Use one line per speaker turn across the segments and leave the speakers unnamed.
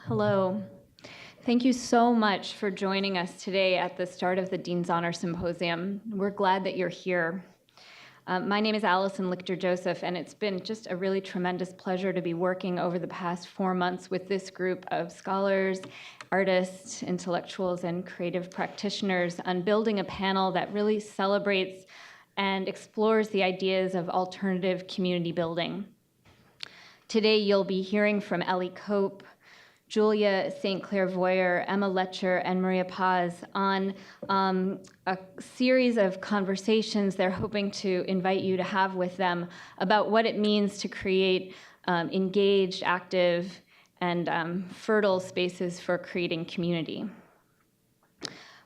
Hello. Thank you so much for joining us today at the start of the Dean's Honor Symposium. We're glad that you're here. My name is Allison Lichter Joseph, and it's been just a really tremendous pleasure to be working over the past 4 months with this group of scholars, artists, intellectuals, and creative practitioners on building a panel that really celebrates and explores the ideas of alternative community building. Today, you'll be hearing from Ellie Cope, Julia St. Clair-Voiers, Emma Letcher, and Maria Paz on a series of conversations they're hoping to invite you to have with them about what it means to create engaged, active, and fertile spaces for creating community.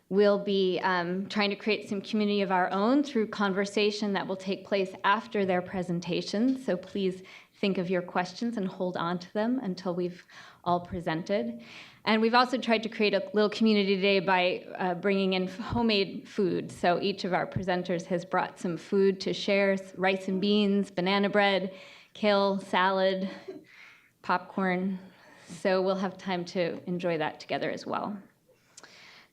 We'll be trying to create some community of our own through conversation that will take place after their presentations, so please think of your questions and hold on to them until we've all presented. And we've also tried to create a little community today by bringing in homemade food. So each of our presenters has brought some food to share: rice and beans, banana bread, kale salad, popcorn. So we'll have time to enjoy that together as well.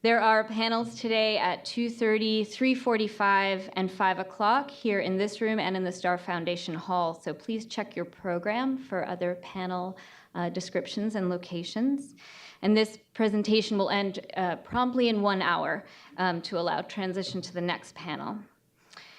There are panels today at 2:30, 3:45, and 5 o'clock here in this room and in the Star Foundation Hall. So please check your program for other panel descriptions and locations. And this presentation will end promptly in 1 hour to allow transition to the next panel.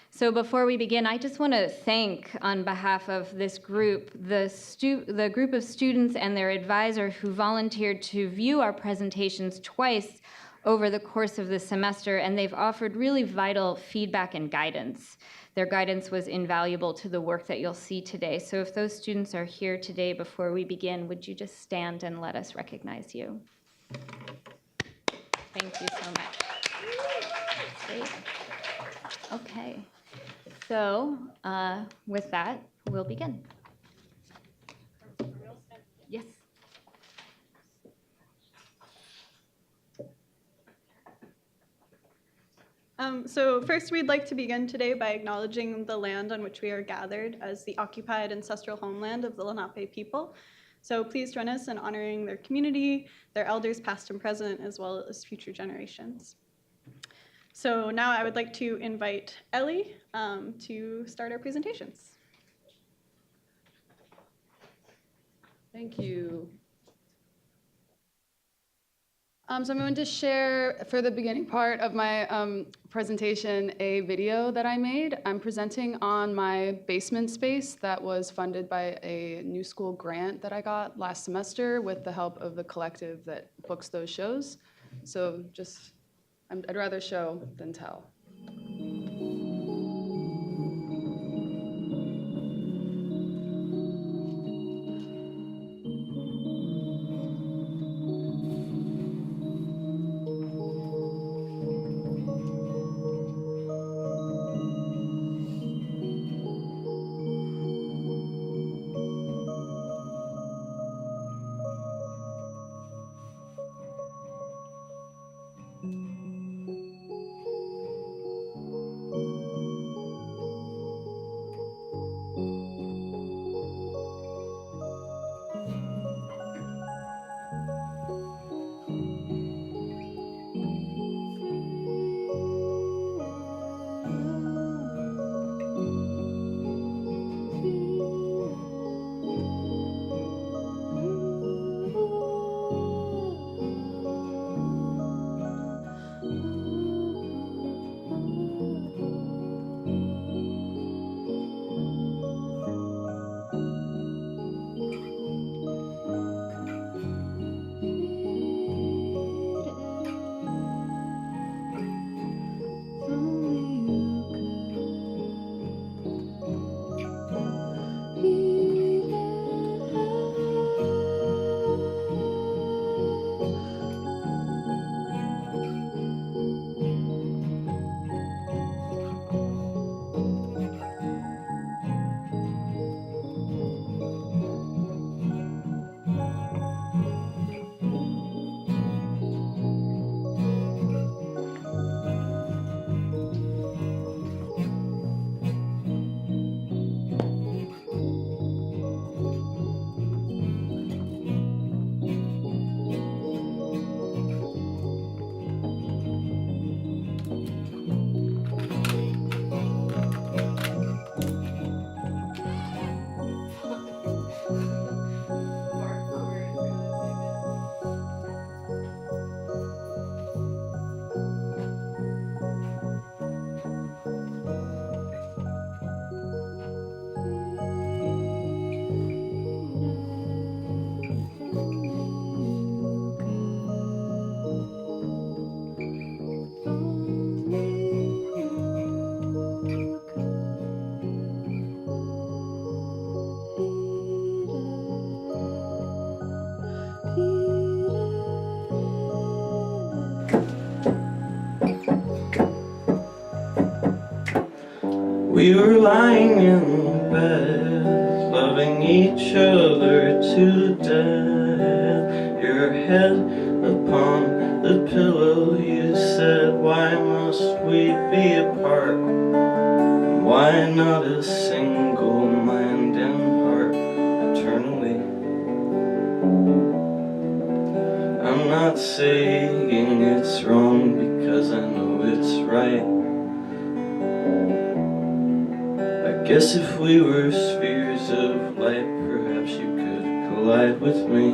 So before we begin, I just want to thank, on behalf of this group, the group of students and their advisor who volunteered to view our presentations twice over the course of the semester, and they've offered really vital feedback and guidance. Their guidance was invaluable to the work that you'll see today. So if those students are here today before we begin, would you just stand and let us recognize you? Thank you so much. Great. Okay. So with that, we'll begin. Yes.
So first, we'd like to begin today by acknowledging the land on which we are gathered as the occupied ancestral homeland of the Lenape people. So please join us in honoring their community, their elders past and present, as well as future generations. So now I would like to invite Ellie to start our presentations.
Thank you. So I'm going to share, for the beginning part of my presentation, a video that I made. I'm presenting on my basement space that was funded by a New School grant that I got last semester with the help of the collective that books those shows. So I'd rather show than tell.
We were lying in bed, loving each other to death. Your head upon the pillow, you said, why must we be apart? And why not a single mind and heart eternally? I'm not saying it's wrong because I know it's right. I guess if we were spheres of light, perhaps you could collide with me.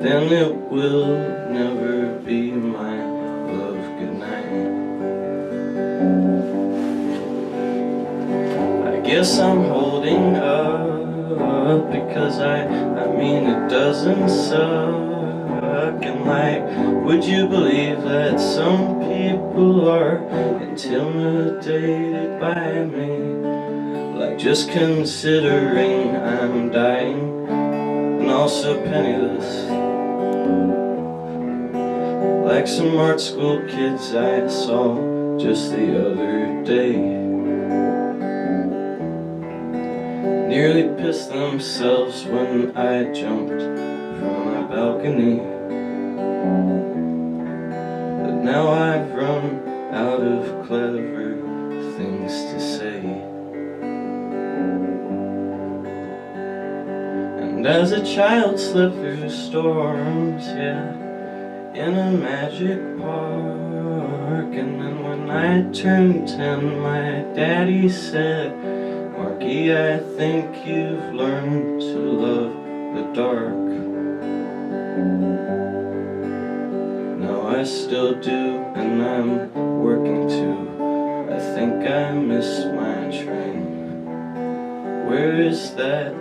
Then it will never be my love goodnight. I guess I'm holding up because I mean it doesn't suck. And like, would you believe that some people are intimidated by me? Like just considering I'm dying and also penniless. Like some art school kids I saw just the other day. Nearly pissed themselves when I jumped from my balcony. But now I've run out of clever things to say. And as a child slipped through storms, yeah, in a magic park. And then when I turned 10, my daddy said, Marky, I think you've learned to love the dark. No, I still do, and I'm working to. I think I missed my train. Where is that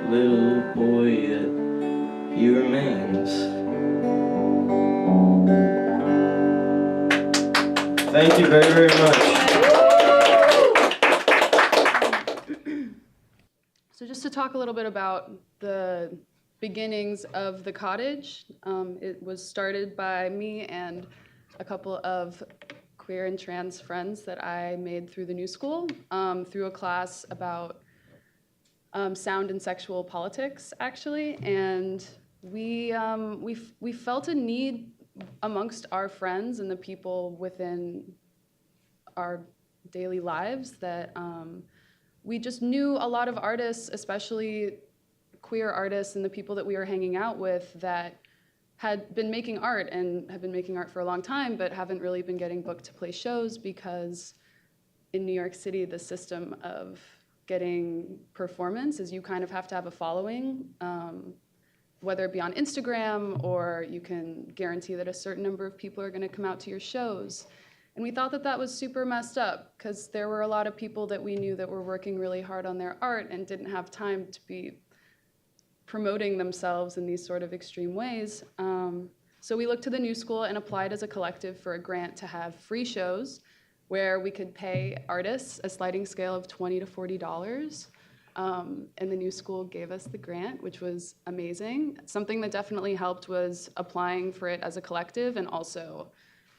little boy yet? He remains. Thank you very, very much.
So just to talk a little bit about the beginnings of the Cottage, it was started by me and a couple of queer and trans friends that I made through the New School, through a class about sound and sexual politics, actually. And we felt a need amongst our friends and the people within our daily lives that we just knew a lot of artists, especially queer artists and the people that we were hanging out with, that had been making art and have been making art for a long time, but haven't really been getting booked to play shows because in New York City, the system of getting performance is you kind of have to have a following, whether it be on Instagram or you can guarantee that a certain number of people are going to come out to your shows. And we thought that that was super messed up because there were a lot of people that we knew that were working really hard on their art and didn't have time to be promoting themselves in these sort of extreme ways. So we looked to the New School and applied as a collective for a grant to have free shows where we could pay artists a sliding scale of $20 to $40. And the New School gave us the grant, which was amazing. Something that definitely helped was applying for it as a collective and also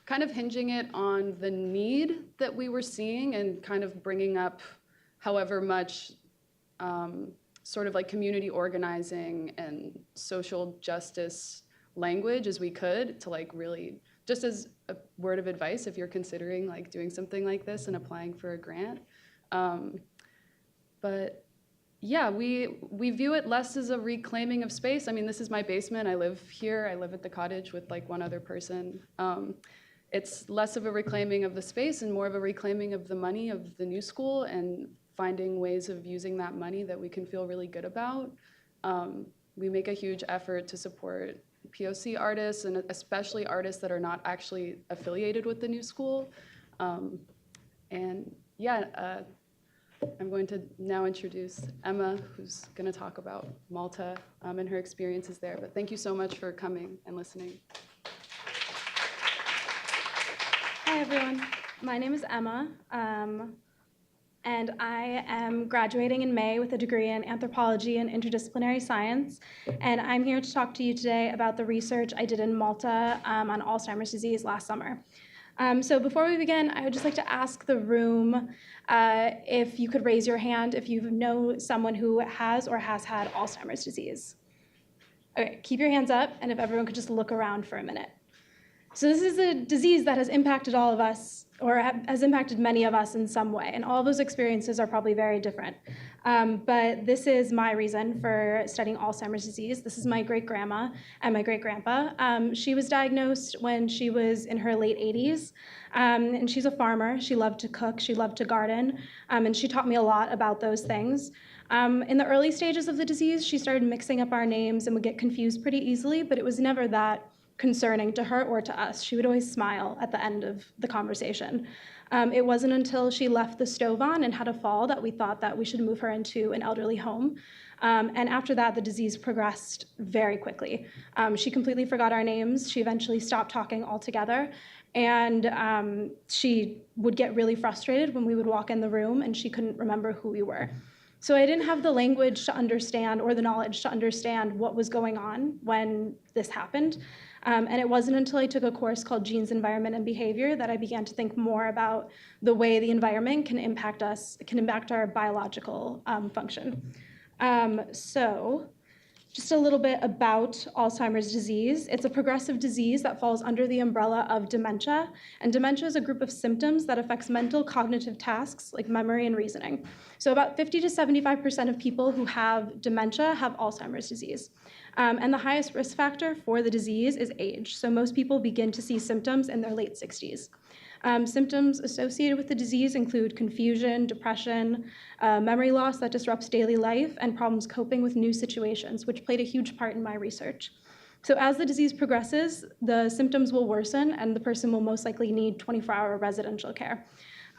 kind of hinging it on the need that we were seeing and kind of bringing up however much sort of like community organizing and social justice language as we could to like really, just as a word of advice if you're considering like doing something like this and applying for a grant. But yeah, we view it less as a reclaiming of space. I mean, this is my basement. I live here. I live at the Cottage with like one other person. It's less of a reclaiming of the space and more of a reclaiming of the money of the New School and finding ways of using that money that we can feel really good about. We make a huge effort to support POC artists and especially artists that are not actually affiliated with the New School. And yeah, I'm going to now introduce Emma, who's going to talk about Malta and her experiences there. But thank you so much for coming and listening.
Hi, everyone. My name is Emma, and I am graduating in May with a degree in anthropology and interdisciplinary science. And I'm here to talk to you today about the research I did in Malta on Alzheimer's disease last summer. So before we begin, I would just like to ask the room if you could raise your hand if you know someone who has or has had Alzheimer's disease. Okay, keep your hands up, and if everyone could just look around for a minute. So this is a disease that has impacted all of us, or has impacted many of us in some way, and all those experiences are probably very different. But this is my reason for studying Alzheimer's disease. This is my great-grandma and my great-grandpa. She was diagnosed when she was in her late 80s, and she's a farmer. She loved to cook, she loved to garden, and she taught me a lot about those things. In the early stages of the disease, she started mixing up our names and would get confused pretty easily, but it was never that concerning to her or to us. She would always smile at the end of the conversation. It wasn't until she left the stove on and had a fall that we thought that we should move her into an elderly home. And after that, the disease progressed very quickly. She completely forgot our names. She eventually stopped talking altogether. And she would get really frustrated when we would walk in the room and she couldn't remember who we were. So I didn't have the language to understand or the knowledge to understand what was going on when this happened. And it wasn't until I took a course called Genes, Environment, and Behavior that I began to think more about the way the environment can impact us, can impact our biological function. So just a little bit about Alzheimer's disease. It's a progressive disease that falls under the umbrella of dementia. And dementia is a group of symptoms that affects mental cognitive tasks like memory and reasoning. So about 50 to 75% of people who have dementia have Alzheimer's disease. And the highest risk factor for the disease is age. So most people begin to see symptoms in their late 60s. Symptoms associated with the disease include confusion, depression, memory loss that disrupts daily life, and problems coping with new situations, which played a huge part in my research. So as the disease progresses, the symptoms will worsen, and the person will most likely need 24-hour residential care.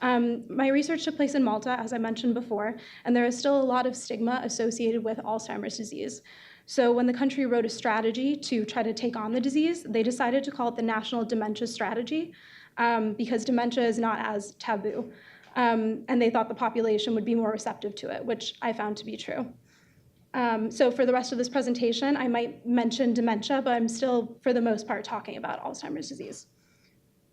My research took place in Malta, as I mentioned before, and there is still a lot of stigma associated with Alzheimer's disease. So when the country wrote a strategy to try to take on the disease, they decided to call it the National Dementia Strategy, because dementia is not as taboo. And they thought the population would be more receptive to it, which I found to be true. So for the rest of this presentation, I might mention dementia, but I'm still, for the most part, talking about Alzheimer's disease.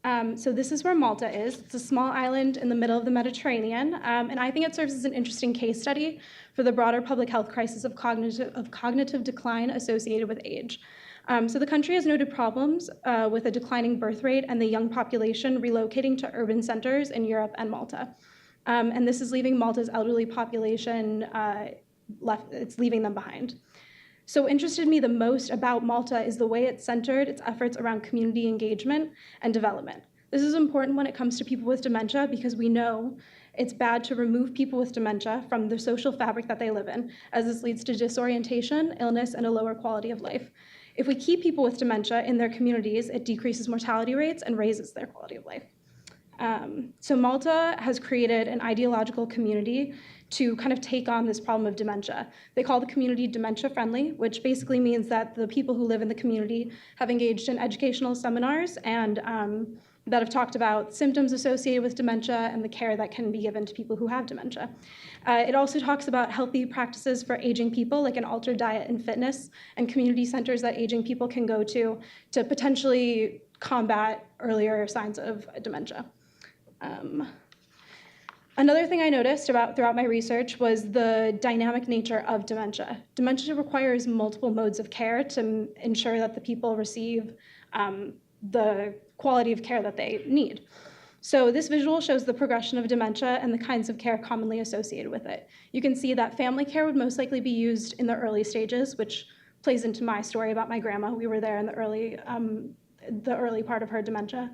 So this is where Malta is. It's a small island in the middle of the Mediterranean, and I think it serves as an interesting case study for the broader public health crisis of cognitive decline associated with age. So the country has noted problems with a declining birth rate and the young population relocating to urban centers in Europe and Malta. And this is leaving Malta's elderly population it's leaving them behind. So what interested me the most about Malta is the way it centered its efforts around community engagement and development. This is important when it comes to people with dementia because we know it's bad to remove people with dementia from the social fabric that they live in, as this leads to disorientation, illness, and a lower quality of life. If we keep people with dementia in their communities, it decreases mortality rates and raises their quality of life. So Malta has created an ideological community to kind of take on this problem of dementia. They call the community dementia-friendly, which basically means that the people who live in the community have engaged in educational seminars and that have talked about symptoms associated with dementia and the care that can be given to people who have dementia. It also talks about healthy practices for aging people, like an altered diet and fitness, and community centers that aging people can go to potentially combat earlier signs of dementia. Another thing I noticed throughout my research was the dynamic nature of dementia. Dementia requires multiple modes of care to ensure that the people receive the quality of care that they need. So this visual shows the progression of dementia and the kinds of care commonly associated with it. You can see that family care would most likely be used in the early stages, which plays into my story about my grandma. We were there in the early part of her dementia.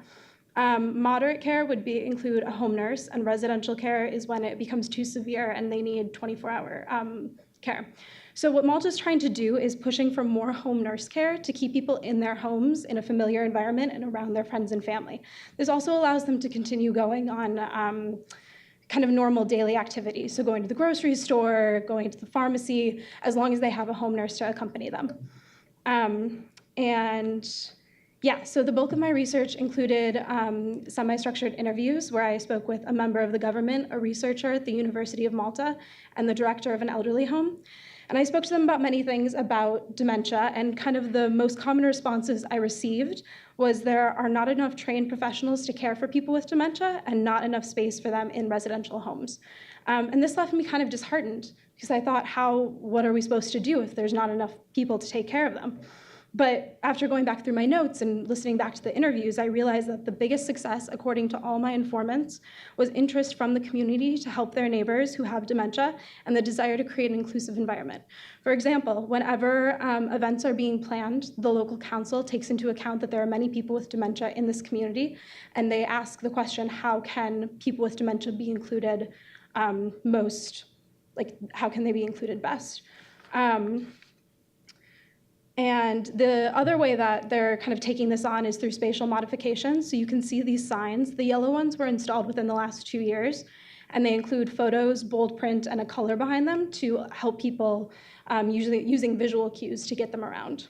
Moderate care would include a home nurse, and residential care is when it becomes too severe and they need 24-hour care. So what Malta is trying to do is pushing for more home nurse care to keep people in their homes in a familiar environment and around their friends and family. This also allows them to continue going on kind of normal daily activities, so going to the grocery store, going to the pharmacy, as long as they have a home nurse to accompany them. So the bulk of my research included semi-structured interviews where I spoke with a member of the government, a researcher at the University of Malta, and the director of an elderly home. And I spoke to them about many things about dementia, and kind of the most common responses I received was there are not enough trained professionals to care for people with dementia and not enough space for them in residential homes. And this left me kind of disheartened because I thought, what are we supposed to do if there's not enough people to take care of them? But after going back through my notes and listening back to the interviews, I realized that the biggest success, according to all my informants, was interest from the community to help their neighbors who have dementia and the desire to create an inclusive environment. For example, whenever events are being planned, the local council takes into account that there are many people with dementia in this community, and they ask the question, how can people with dementia be included how can they be included best? And the other way that they're kind of taking this on is through spatial modifications. So you can see these signs. The yellow ones were installed within the last 2 years, and they include photos, bold print, and a color behind them to help people, usually using visual cues to get them around.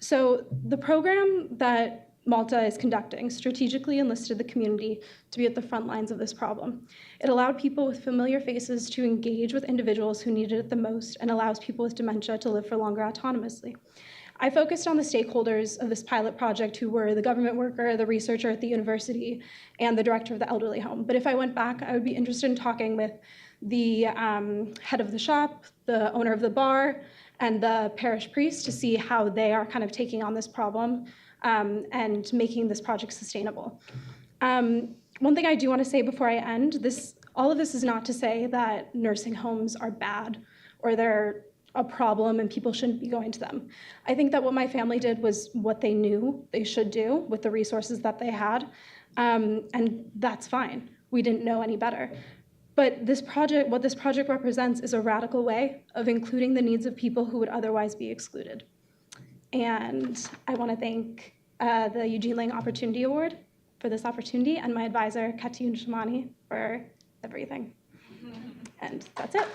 So the program that Malta is conducting strategically enlisted the community to be at the front lines of this problem. It allowed people with familiar faces to engage with individuals who needed it the most and allows people with dementia to live for longer autonomously. I focused on the stakeholders of this pilot project who were the government worker, the researcher at the university, and the director of the elderly home. But if I went back, I would be interested in talking with the head of the shop, the owner of the bar, and the parish priest to see how they are kind of taking on this problem and making this project sustainable. One thing I do want to say before I end, all of this is not to say that nursing homes are bad or they're a problem and people shouldn't be going to them. I think that what my family did was what they knew they should do with the resources that they had, and that's fine. We didn't know any better. But what this project represents is a radical way of including the needs of people who would otherwise be excluded. And I want to thank the Eugene Lang Opportunity Award for this opportunity and my advisor, Katun Shamani, for everything. And that's it.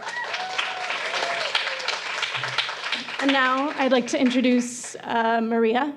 And now I'd like to introduce Maria.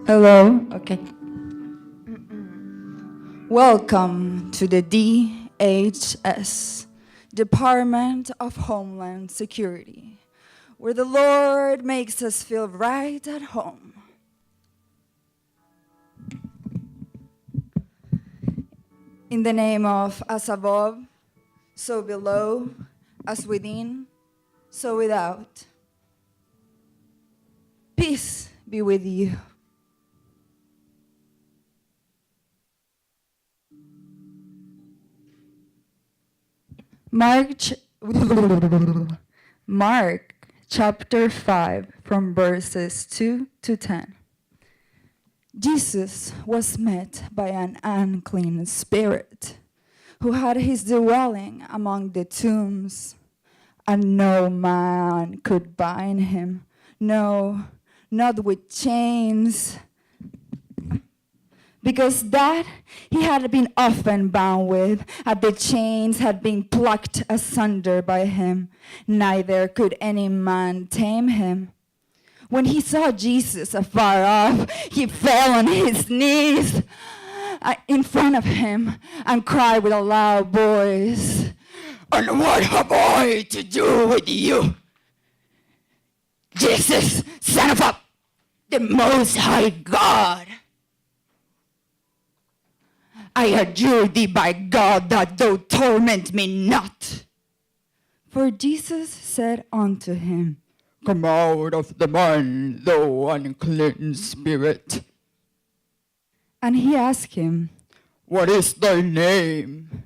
Hello, okay. Welcome to the DHS, Department of Homeland Security, where the Lord makes us feel right at home. In the name of as above, so below, as within, so without. Peace be with you. Mark chapter 5 from verses 2 to 10. Jesus was met by an unclean spirit who had his dwelling among the tombs, and no man could bind him, no, not with chains, because that he had been often bound with, and the chains had been plucked asunder by him, neither could any man tame him. When he saw Jesus afar off, he fell on his knees in front of him and cried with a loud voice, "And what have I to do with you, Jesus, Son of the Most High God? I adjure thee by God that thou torment me not." For Jesus said unto him, "Come out of the man, thou unclean spirit." And he asked him, "What is thy name?"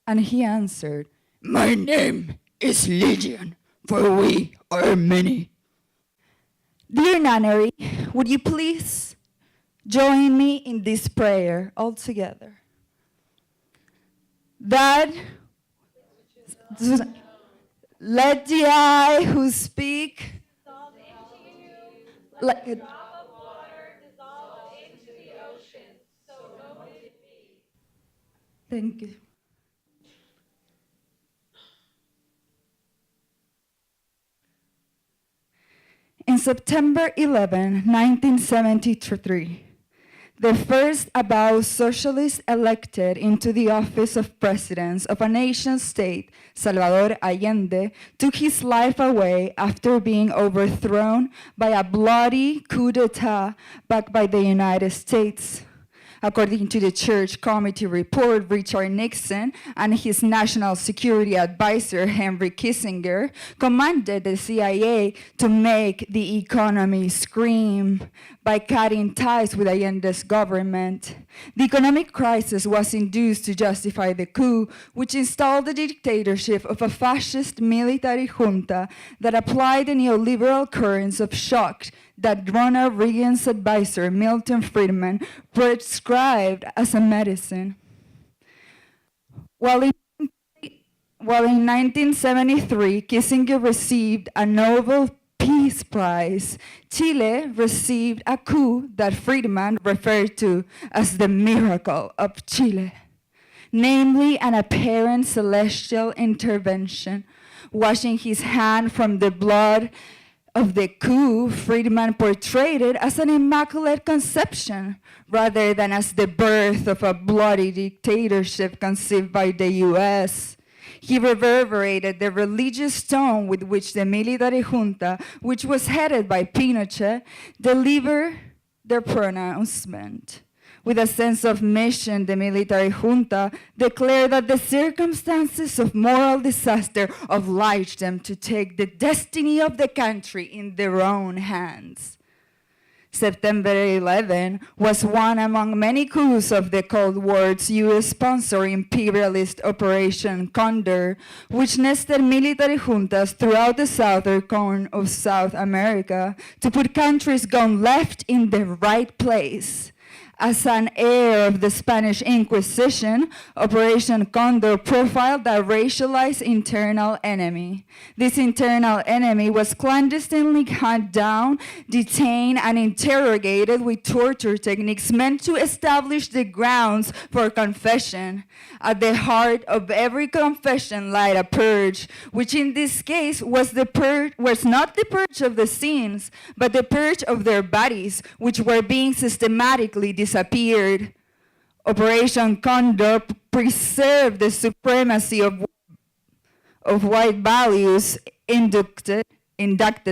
And he answered, "My name is Legion, for we are many." Dear Nunnery, would you please join me in this prayer all together? That let the eye who speak like a drop of water dissolve into the ocean, so would it be. Thank you. In September 11, 1973, the first avowed socialist elected into the office of president of a nation-state, Salvador Allende, took his life away after being overthrown by a bloody coup d'etat backed by the United States. According to the Church Committee report, Richard Nixon and his national security advisor, Henry Kissinger, commanded the CIA to make the economy scream by cutting ties with Allende's government. The economic crisis was induced to justify the coup, which installed the dictatorship of a fascist military junta that applied the neoliberal currents of shock that Ronald Reagan's advisor, Milton Friedman, prescribed as a medicine. While in 1973, Kissinger received a Nobel Peace Prize, Chile received a coup that Friedman referred to as the miracle of Chile, namely an apparent celestial intervention. Washing his hand from the blood of the coup, Friedman portrayed it as an immaculate conception rather than as the birth of a bloody dictatorship conceived by the US. He reverberated the religious tone with which the military junta, which was headed by Pinochet, delivered their pronouncement. With a sense of mission, the military junta declared that the circumstances of moral disaster obliged them to take the destiny of the country in their own hands. September 11 was one among many coups of the Cold War's US-sponsored imperialist Operation Condor, which nested military juntas throughout the southern cone of South America to put countries gone left in the right place. As an heir of the Spanish Inquisition, Operation Condor profiled a racialized internal enemy. This internal enemy was clandestinely hunted down, detained, and interrogated with torture techniques meant to establish the grounds for confession. At the heart of every confession lied a purge, which in this case was not the purge of the sins, but the purge of their bodies, which were being systematically disappeared. Operation Condor preserved the supremacy of white values inducted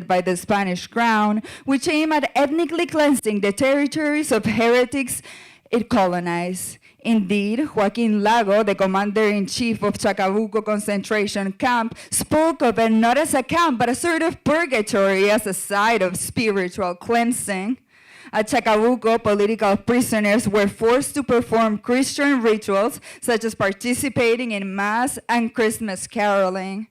by the Spanish crown, which aimed at ethnically cleansing the territories of heretics it colonized. Indeed, Joaquin Lago, the commander-in-chief of Chacabuco concentration camp, spoke of it not as a camp, but a sort of purgatory as a site of spiritual cleansing. At Chacabuco, political prisoners were forced to perform Christian rituals, such as participating in Mass and Christmas caroling.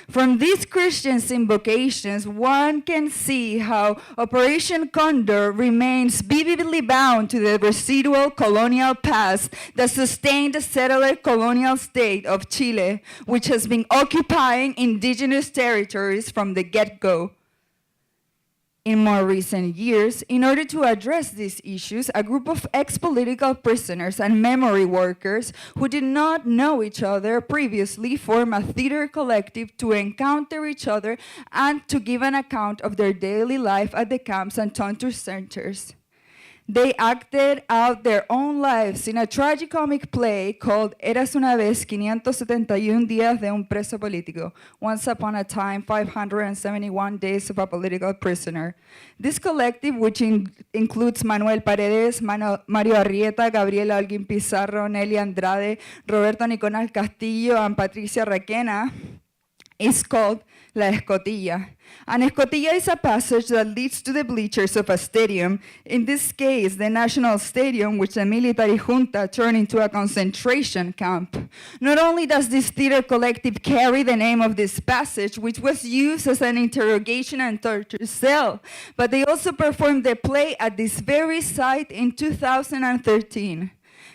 From these Christian invocations, one can see how Operation Condor remains vividly bound to the residual colonial past that sustained the settler colonial state of Chile, which has been occupying indigenous territories from the get-go. In more recent years, in order to address these issues, a group of ex-political prisoners and memory workers who did not know each other previously formed a theater collective to encounter each other and to give an account of their daily life at the camps and torture centers. They acted out their own lives in a tragicomic play called Eras una vez 571 días de un preso político, Once Upon a Time, 571 Days of a Political Prisoner. This collective, which includes Manuel Paredes, Mario Arrieta, Gabriela Holguín Pizarro, Nelly Andrade, Roberto Nicolás Castillo, and Patricia Requena, is called La Escotilla. An escotilla is a passage that leads to the bleachers of a stadium, in this case, the National Stadium, which the military junta turned into a concentration camp. Not only does this theater collective carry the name of this passage, which was used as an interrogation and torture cell, but they also performed the play at this very site in 2013.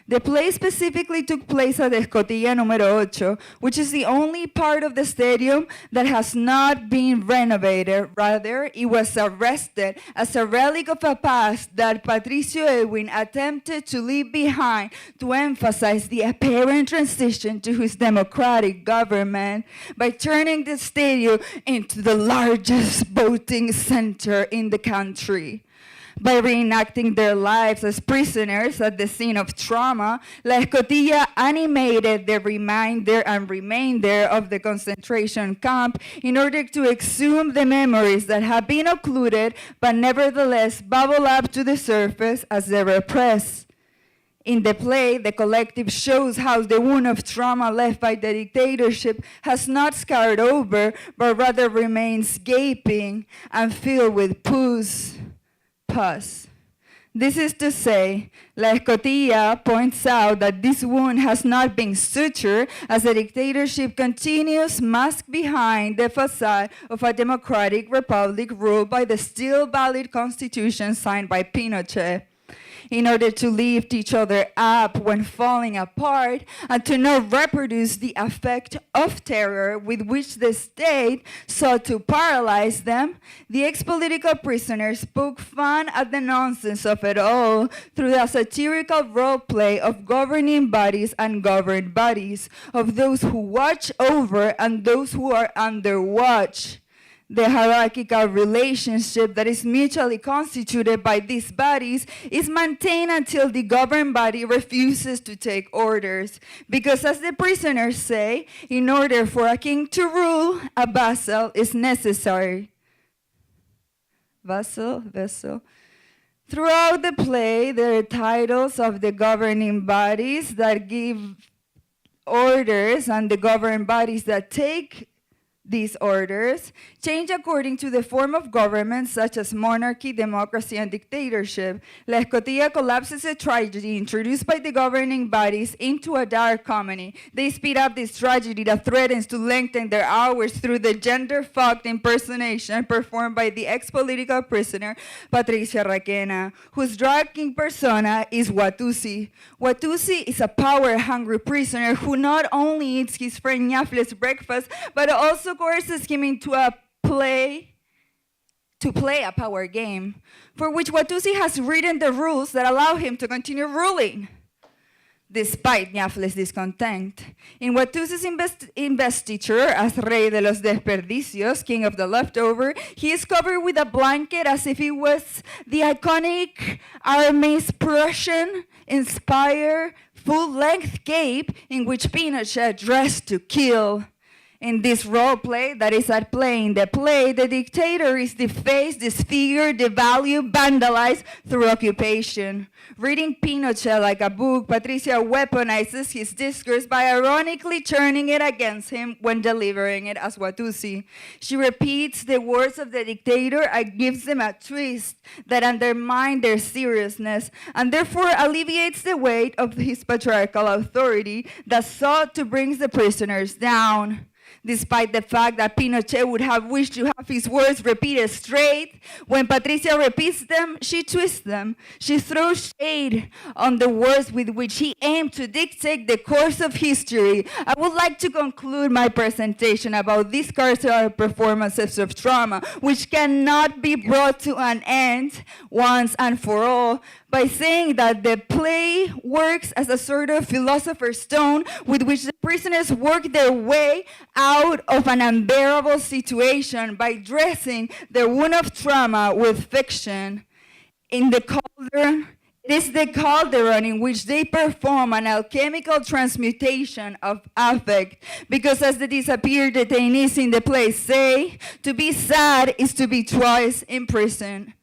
The play specifically took place at Escotilla número 8, which is the only part of the stadium that has not been renovated. Rather, it was arrested as a relic of a past that Patricio Edwin attempted to leave behind to emphasize the apparent transition to his democratic government by turning the stadium into the largest voting center in the country. By reenacting their lives as prisoners at the scene of trauma, La Escotilla animated the remainder of the concentration camp in order to exhume the memories that have been occluded but nevertheless bubble up to the surface as they repress. In the play, the collective shows how the wound of trauma left by the dictatorship has not scarred over, but rather remains gaping and filled with pus. This is to say, La Escotilla points out that this wound has not been sutured as the dictatorship continues masked behind the facade of a democratic republic ruled by the still valid constitution signed by Pinochet. In order to lift each other up when falling apart and to not reproduce the effect of terror with which the state sought to paralyze them, the ex-political prisoners poke fun at the nonsense of it all through the satirical role-play of governing bodies and governed bodies, of those who watch over and those who are under watch. The hierarchical relationship that is mutually constituted by these bodies is maintained until the governed body refuses to take orders. Because as the prisoners say, in order for a king to rule, a vassal is necessary. Vassal. Throughout the play, there are titles of the governing bodies that give orders and the governed bodies that take these orders change according to the form of government, such as monarchy, democracy, and dictatorship. La Escotilla collapses a tragedy introduced by the governing bodies into a dark comedy. They speed up this tragedy that threatens to lengthen their hours through the gender-fucked impersonation performed by the ex-political prisoner, Patricia Requena, whose drag king persona is Watusi. Watusi is a power-hungry prisoner who not only eats his friend Ñafle's breakfast, but also coerces him into a play a power game, for which Watusi has written the rules that allow him to continue ruling, despite Ñafle's discontent. In Watusi's investiture as Rey de los Desperdicios, king of the leftover, he is covered with a blanket as if it was the iconic Aramis Prussian-inspired full-length cape in which Pinochet dressed to kill. In this role play that is at play in the play, the dictator is defaced, disfigured, devalued, vandalized through occupation. Reading Pinochet like a book, Patricia weaponizes his discourse by ironically turning it against him when delivering it as Watusi. She repeats the words of the dictator and gives them a twist that undermines their seriousness and therefore alleviates the weight of his patriarchal authority that sought to bring the prisoners down. Despite the fact that Pinochet would have wished to have his words repeated straight, when Patricia repeats them, she twists them. She throws shade on the words with which he aimed to dictate the course of history. I would like to conclude my presentation about these carceral performances of trauma, which cannot be brought to an end once and for all, by saying that the play works as a sort of philosopher's stone with which the prisoners work their way out of an unbearable situation by dressing their wound of trauma with fiction. In the cauldron, it is the cauldron in which they perform an alchemical transmutation of affect, because as the disappeared detainees in the play say, to be sad is to be twice in prison.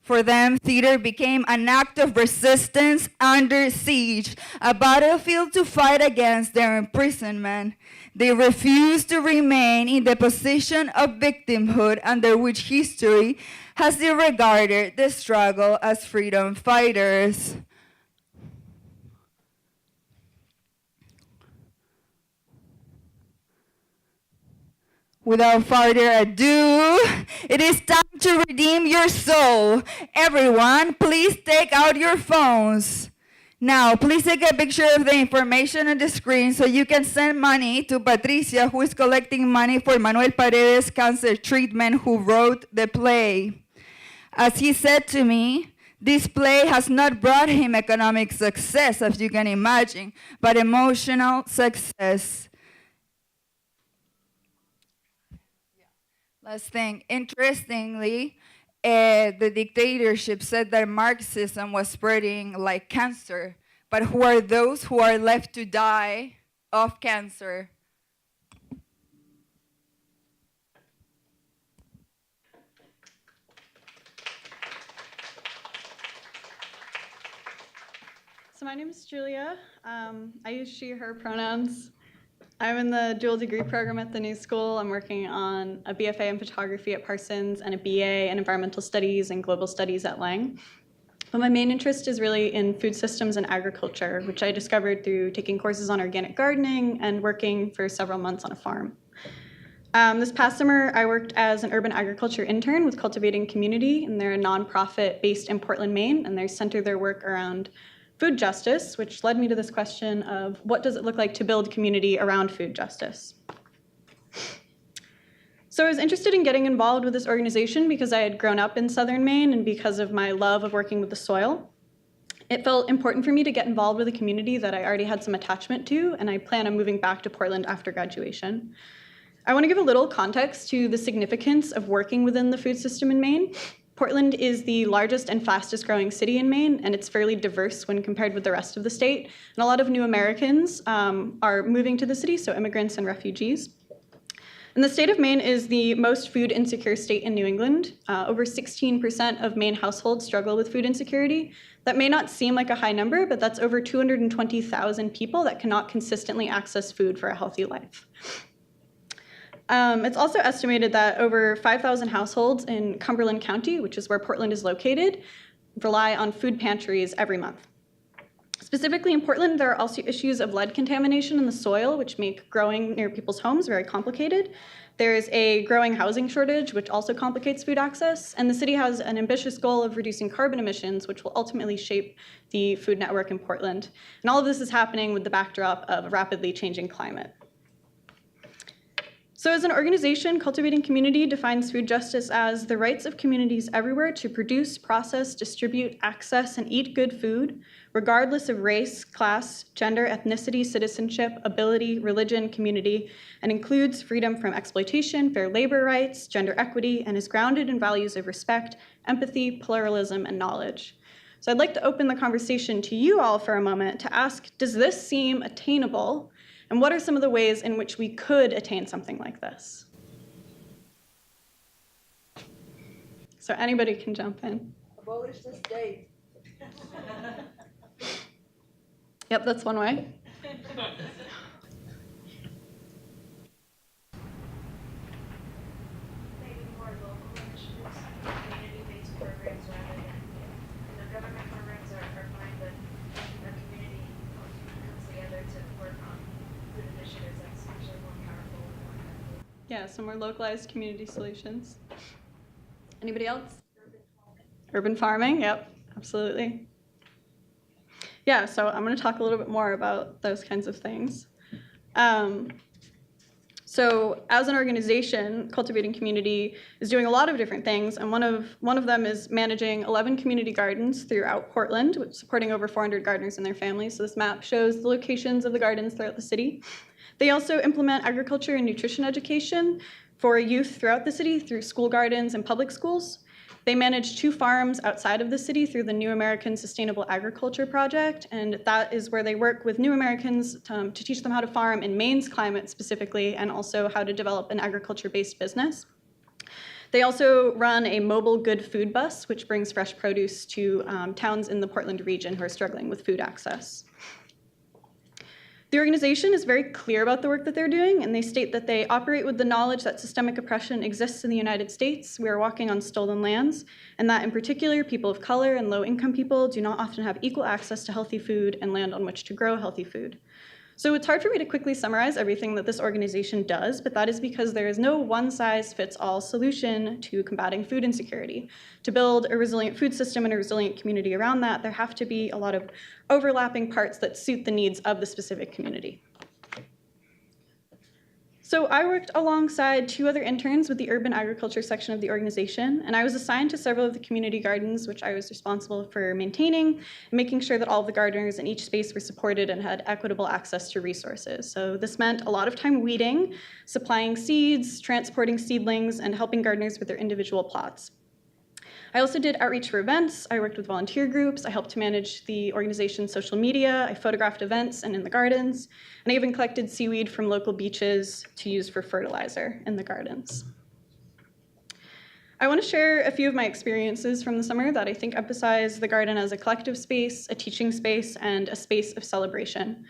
For them, theater became an act of resistance under siege, a battlefield to fight against their imprisonment. They refused to remain in the position of victimhood under which history has disregarded the struggle as freedom fighters. Without further ado, it is time to redeem your soul. Everyone, please take out your phones. Now, please take a picture of the information on the screen so you can send money to Patricia, who is collecting money for Manuel Paredes' cancer treatment, who wrote the play. As he said to me, this play has not brought him economic success, as you can imagine, but emotional success. Last thing, interestingly, the dictatorship said that Marxism was spreading like cancer, but who are those who are left to die of cancer?
So my name is Julia. I use she, her pronouns. I'm in the dual degree program at the New School. I'm working on a BFA in photography at Parsons and a BA in environmental studies and global studies at Lang. But my main interest is really in food systems and agriculture, which I discovered through taking courses on organic gardening and working for several months on a farm. This past summer, I worked as an urban agriculture intern with Cultivating Community, and they're a nonprofit based in Portland, Maine, and they center their work around food justice, which led me to this question of what does it look like to build community around food justice? So I was interested in getting involved with this organization because I had grown up in southern Maine and because of my love of working with the soil. It felt important for me to get involved with a community that I already had some attachment to, and I plan on moving back to Portland after graduation. I want to give a little context to the significance of working within the food system in Maine. Portland is the largest and fastest growing city in Maine, and it's fairly diverse when compared with the rest of the state. And a lot of new Americans are moving to the city, so immigrants and refugees. And the state of Maine is the most food insecure state in New England. Over 16% of Maine households struggle with food insecurity. That may not seem like a high number, but that's over 220,000 people that cannot consistently access food for a healthy life. It's also estimated that over 5,000 households in Cumberland County, which is where Portland is located, rely on food pantries every month. Specifically in Portland, there are also issues of lead contamination in the soil, which make growing near people's homes very complicated. There is a growing housing shortage, which also complicates food access, and the city has an ambitious goal of reducing carbon emissions, which will ultimately shape the food network in Portland. And all of this is happening with the backdrop of a rapidly changing climate. So as an organization, Cultivating Community defines food justice as the rights of communities everywhere to produce, process, distribute, access, and eat good food, regardless of race, class, gender, ethnicity, citizenship, ability, religion, community, and includes freedom from exploitation, fair labor rights, gender equity, and is grounded in values of respect, empathy, pluralism, and knowledge. So I'd like to open the conversation to you all for a moment to ask, does this seem attainable? And what are some of the ways in which we could attain something like this? So anybody can jump in.
Abolish the state.
Yep, that's one way.
Maybe more local initiatives, community-based programs rather than, government programs are fine, but a community comes together to work on good initiatives. That's usually more powerful and more effective.
Yeah, some more localized community solutions. Anybody else? Urban farming, yep, absolutely. Yeah, so I'm going to talk a little bit more about those kinds of things. So as an organization, Cultivating Community is doing a lot of different things, and one of them is managing 11 community gardens throughout Portland, supporting over 400 gardeners and their families. So this map shows the locations of the gardens throughout the city. They also implement agriculture and nutrition education for youth throughout the city through school gardens and public schools. They manage 2 farms outside of the city through the New American Sustainable Agriculture Project, and that is where they work with new Americans to teach them how to farm in Maine's climate specifically, and also how to develop an agriculture-based business. They also run a mobile good food bus, which brings fresh produce to towns in the Portland region who are struggling with food access. The organization is very clear about the work that they're doing, and they state that they operate with the knowledge that systemic oppression exists in the United States. We are walking on stolen lands, and that in particular, people of color and low-income people do not often have equal access to healthy food and land on which to grow healthy food. So it's hard for me to quickly summarize everything that this organization does, but that is because there is no one-size-fits-all solution to combating food insecurity. To build a resilient food system and a resilient community around that, there have to be a lot of overlapping parts that suit the needs of the specific community. So I worked alongside 2 other interns with the urban agriculture section of the organization, and I was assigned to several of the community gardens, which I was responsible for maintaining, and making sure that all of the gardeners in each space were supported and had equitable access to resources. So this meant a lot of time weeding, supplying seeds, transporting seedlings, and helping gardeners with their individual plots. I also did outreach for events. I worked with volunteer groups. I helped to manage the organization's social media. I photographed events and in the gardens. And I even collected seaweed from local beaches to use for fertilizer in the gardens. I want to share a few of my experiences from the summer that I think emphasize the garden as a collective space, a teaching space, and a space of celebration.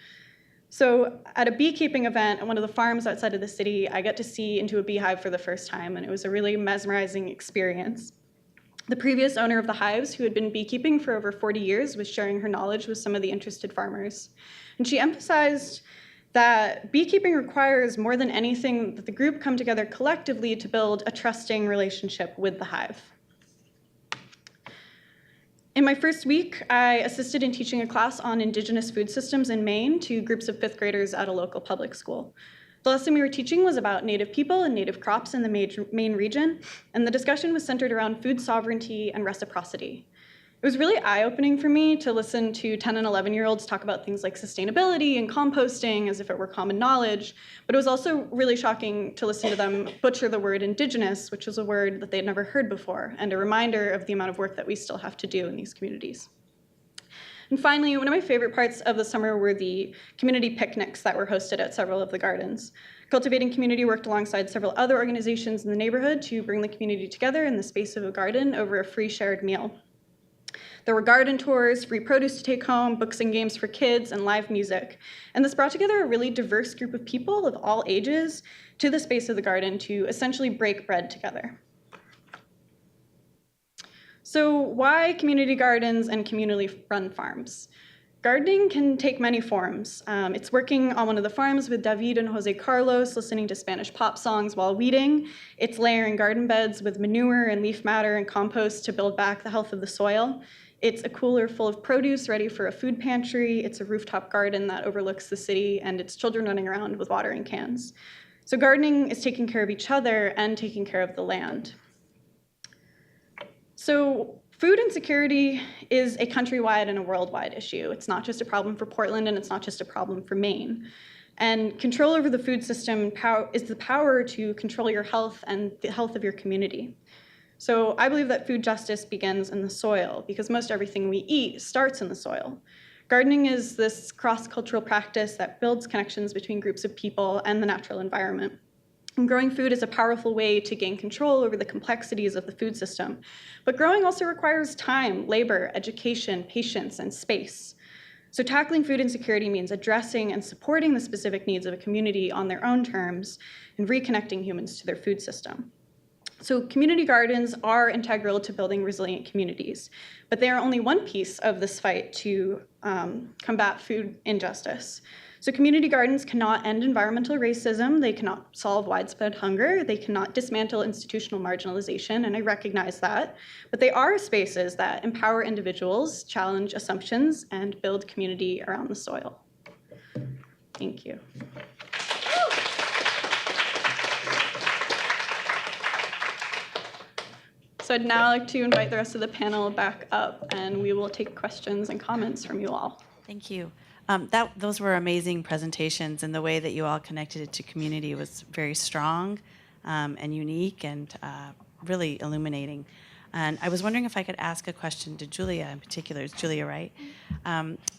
So at a beekeeping event at one of the farms outside of the city, I got to see into a beehive for the first time, and it was a really mesmerizing experience. The previous owner of the hives, who had been beekeeping for over 40 years, was sharing her knowledge with some of the interested farmers. And she emphasized that beekeeping requires more than anything that the group come together collectively to build a trusting relationship with the hive. In my first week, I assisted in teaching a class on indigenous food systems in Maine to groups of 5th graders at a local public school. The lesson we were teaching was about Native people and Native crops in the Maine region, and the discussion was centered around food sovereignty and reciprocity. It was really eye-opening for me to listen to 10 and 11-year-olds talk about things like sustainability and composting as if it were common knowledge, but it was also really shocking to listen to them butcher the word indigenous, which was a word that they had never heard before, and a reminder of the amount of work that we still have to do in these communities. And finally, one of my favorite parts of the summer were the community picnics that were hosted at several of the gardens. Cultivating Community worked alongside several other organizations in the neighborhood to bring the community together in the space of a garden over a free shared meal. There were garden tours, free produce to take home, books and games for kids, and live music. And this brought together a really diverse group of people of all ages to the space of the garden to essentially break bread together. So why community gardens and community-run farms? Gardening can take many forms. It's working on one of the farms with David and Jose Carlos, listening to Spanish pop songs while weeding. It's layering garden beds with manure and leaf matter and compost to build back the health of the soil. It's a cooler full of produce ready for a food pantry. It's a rooftop garden that overlooks the city, and it's children running around with watering cans. So gardening is taking care of each other and taking care of the land. So food insecurity is a countrywide and a worldwide issue. It's not just a problem for Portland, and it's not just a problem for Maine. And control over the food system is the power to control your health and the health of your community. So I believe that food justice begins in the soil, because most everything we eat starts in the soil. Gardening is this cross-cultural practice that builds connections between groups of people and the natural environment. And growing food is a powerful way to gain control over the complexities of the food system. But growing also requires time, labor, education, patience, and space. So tackling food insecurity means addressing and supporting the specific needs of a community on their own terms and reconnecting humans to their food system. So community gardens are integral to building resilient communities, but they are only one piece of this fight to combat food injustice. So community gardens cannot end environmental racism, they cannot solve widespread hunger, they cannot dismantle institutional marginalization, and I recognize that, but they are spaces that empower individuals, challenge assumptions, and build community around the soil. Thank you. So I'd now like to invite the rest of the panel back up, and we will take questions and comments from you all.
Thank you. Those were amazing presentations, and the way that you all connected it to community was very strong and unique and really illuminating. And I was wondering if I could ask a question to Julia in particular. It's Julia, right?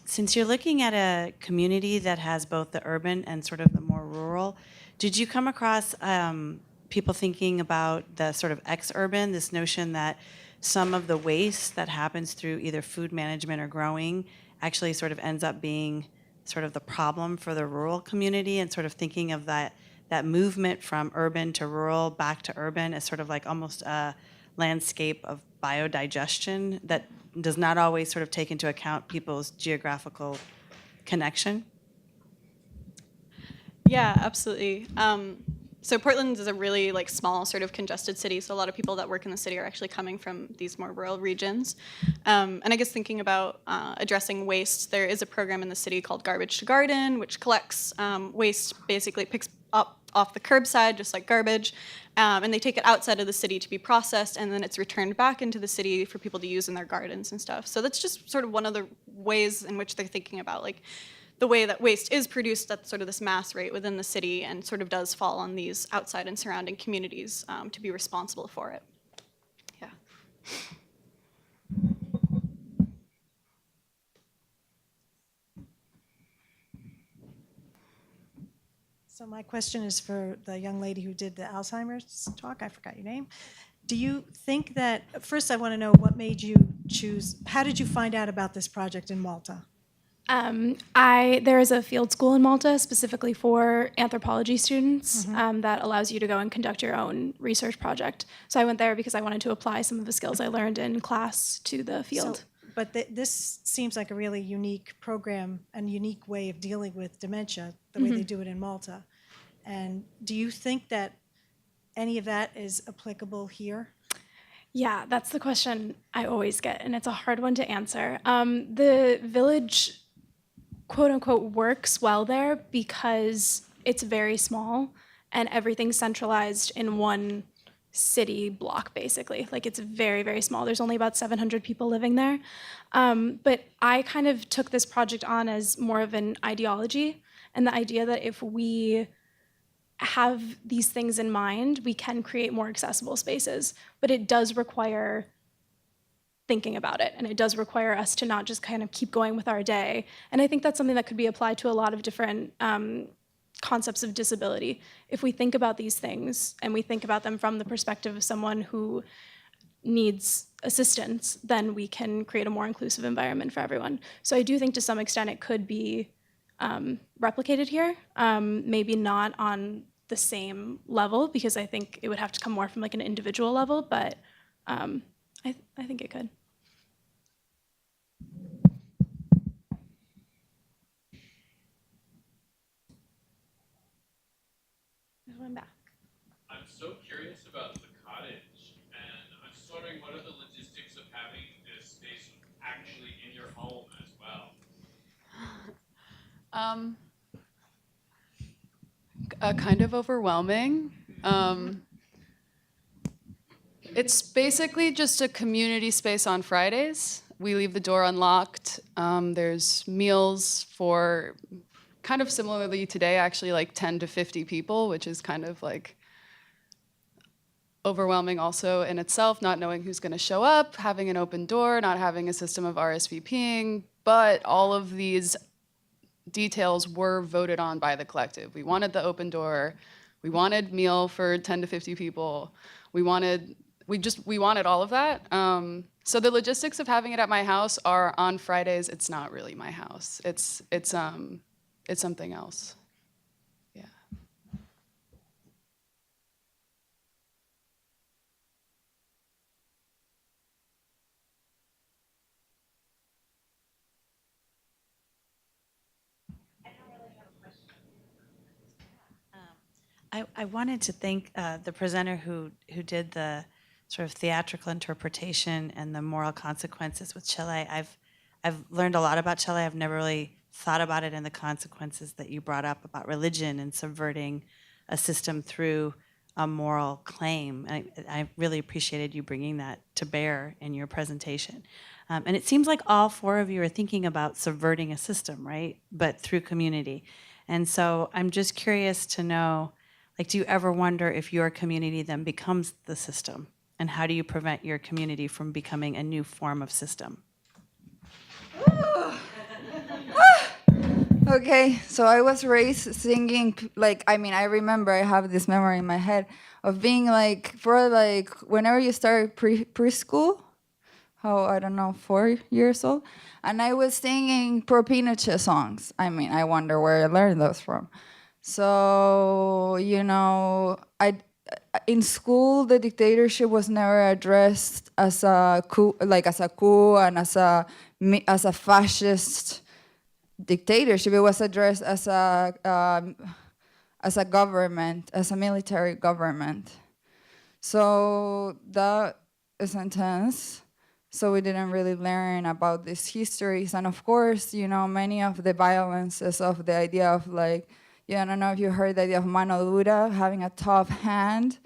Since you're looking at a community that has both the urban and sort of the more rural, did you come across people thinking about the sort of ex-urban, this notion that some of the waste that happens through either food management or growing actually sort of ends up being sort of the problem for the rural community, and sort of thinking of that movement from urban to rural back to urban as sort of like almost a landscape of biodigestion that does not always sort of take into account people's geographical connection?
Yeah, absolutely. So Portland is a really small sort of congested city, so a lot of people that work in the city are actually coming from these more rural regions. And I guess thinking about addressing waste, there is a program in the city called Garbage to Garden, which collects waste, basically picks up off the curbside, just like garbage, and they take it outside of the city to be processed, and then it's returned back into the city for people to use in their gardens and stuff. So that's just sort of one of the ways in which they're thinking about the way that waste is produced at sort of this mass rate within the city, and sort of does fall on these outside and surrounding communities to be responsible for it. Yeah.
So my question is for the young lady who did the Alzheimer's talk. I forgot your name. Do you think that, first I want to know what made you choose, how did you find out about this project in Malta?
There is a field school in Malta specifically for anthropology students that allows you to go and conduct your own research project. So I went there because I wanted to apply some of the skills I learned in class to the field.
But this seems like a really unique program and unique way of dealing with dementia, the way they do it in Malta. And do you think that any of that is applicable here?
Yeah, that's the question I always get, and it's a hard one to answer. The village, quote unquote, works well there because it's very small and everything's centralized in one city block, basically. It's very, very small. There's only about 700 people living there. But I kind of took this project on as more of an ideology, and the idea that if we have these things in mind, we can create more accessible spaces. But it does require thinking about it, and it does require us to not just kind of keep going with our day. And I think that's something that could be applied to a lot of different concepts of disability. If we think about these things and we think about them from the perspective of someone who needs assistance, then we can create a more inclusive environment for everyone. So I do think to some extent it could be replicated here, maybe not on the same level, because I think it would have to come more from an individual level, but I think it could. There's one back.
I'm so curious about the cottage, and I'm just wondering what are the logistics of having this space actually in your home as well?
Kind of overwhelming. It's basically just a community space on Fridays. We leave the door unlocked. There's meals for kind of similarly today, actually 10 to 50 people, which is kind of overwhelming also in itself, not knowing who's going to show up, having an open door, not having a system of RSVPing, but all of these details were voted on by the collective. We wanted the open door. We wanted meal for 10 to 50 people. We wanted all of that. So the logistics of having it at my house are on Fridays. It's not really my house. It's something else. Yeah.
I wanted to thank the presenter who did the sort of theatrical interpretation and the moral consequences with Chile. I've learned a lot about Chile. I've never really thought about it in the consequences that you brought up about religion and subverting a system through a moral claim. I really appreciated you bringing that to bear in your presentation. And it seems like all four of you are thinking about subverting a system, right? But through community. And so I'm just curious to know, like, do you ever wonder if your community then becomes the system? And how do you prevent your community from becoming a new form of system?
Okay, so I was raised singing, like, I mean, I remember I have this memory in my head of being like, for like, whenever you start preschool, how, I don't know, 4 years old, and I was singing Pro Pinochet songs. I mean, I wonder where I learned those from. So, you know, in school, the dictatorship was never addressed as a coup, and as a fascist dictatorship. It was addressed as a government, as a military government. So that is intense. So we didn't really learn about these histories. And of course, you know, many of the violences of the idea of like, yeah, I don't know if you heard the idea of mano dura, having a tough hand,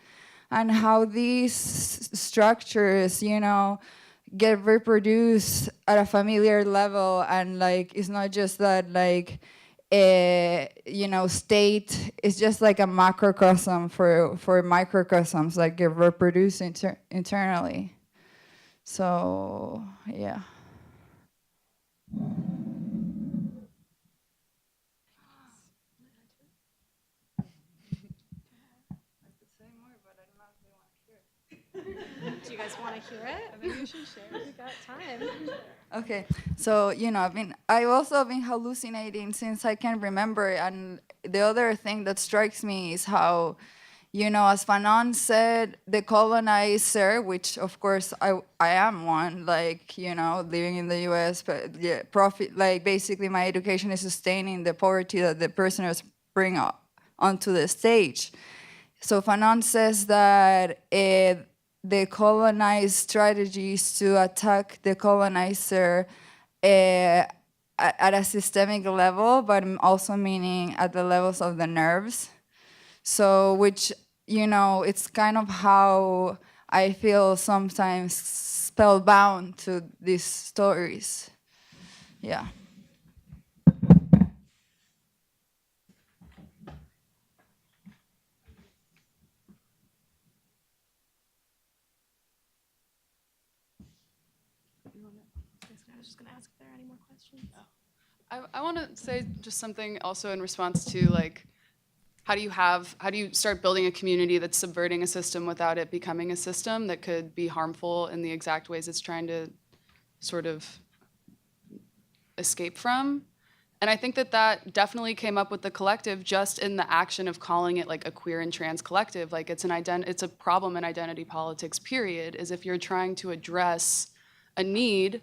and how these structures, you know, get reproduced at a familiar level. And like, it's not just that like, you know, state is just like a macrocosm for microcosms, like get reproduced internally. So, yeah.
Do you guys want to hear it? I think you should share. We got time.
Okay, so you know, I've also been hallucinating since I can remember. And the other thing that strikes me is how, you know, as Fanon said, the colonizer, which of course I am one, like, you know, living in the U.S., but yeah, like basically my education is sustaining the poverty that the prisoners bring up onto the stage. So Fanon says that the colonized strategies to attack the colonizer at a systemic level, but also meaning at the levels of the nerves. So, which, you know, it's kind of how I feel sometimes spellbound to these stories. Yeah.
I was just going to ask if there are any more questions.
I want to say just something also in response to like, how do you start building a community that's subverting a system without it becoming a system that could be harmful in the exact ways it's trying to sort of escape from? And I think that definitely came up with the collective just in the action of calling it like a queer and trans collective. Like it's a problem in identity politics, period, is if you're trying to address a need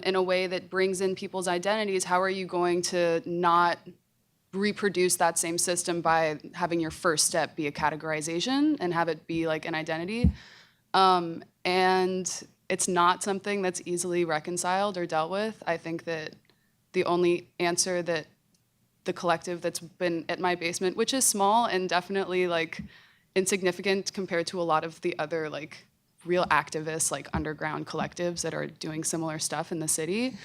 in a way that brings in people's identities, how are you going to not reproduce that same system by having your first step be a categorization and have it be like an identity? And it's not something that's easily reconciled or dealt with. I think that the only answer that the collective that's been at my basement, which is small and definitely like insignificant compared to a lot of the other like real activists, like underground collectives that are doing similar stuff in the city.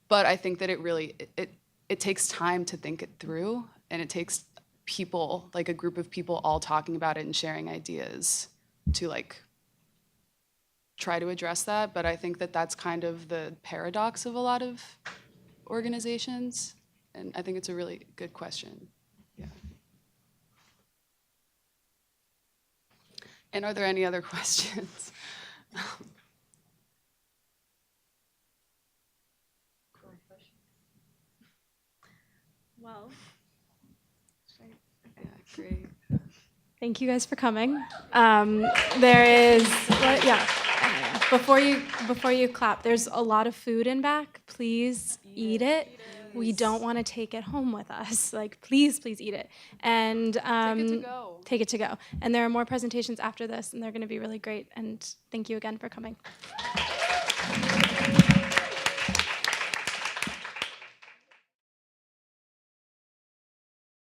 But I think that it takes time to think it through, and it takes people, like a group of people all talking about it and sharing ideas to like try to address that, but I think that that's kind of the paradox of a lot of organizations, and I think it's a really good question. Yeah. And are there any other questions?
Well,
Yeah, great.
Thank you guys for coming. There is, yeah. Before you clap, there's a lot of food in back. Please eat it. We don't want to take it home with us. Like, please eat it. And
Take it to go.
take it to go. And there are more presentations after this, and they're going to be really great. And thank you again for coming.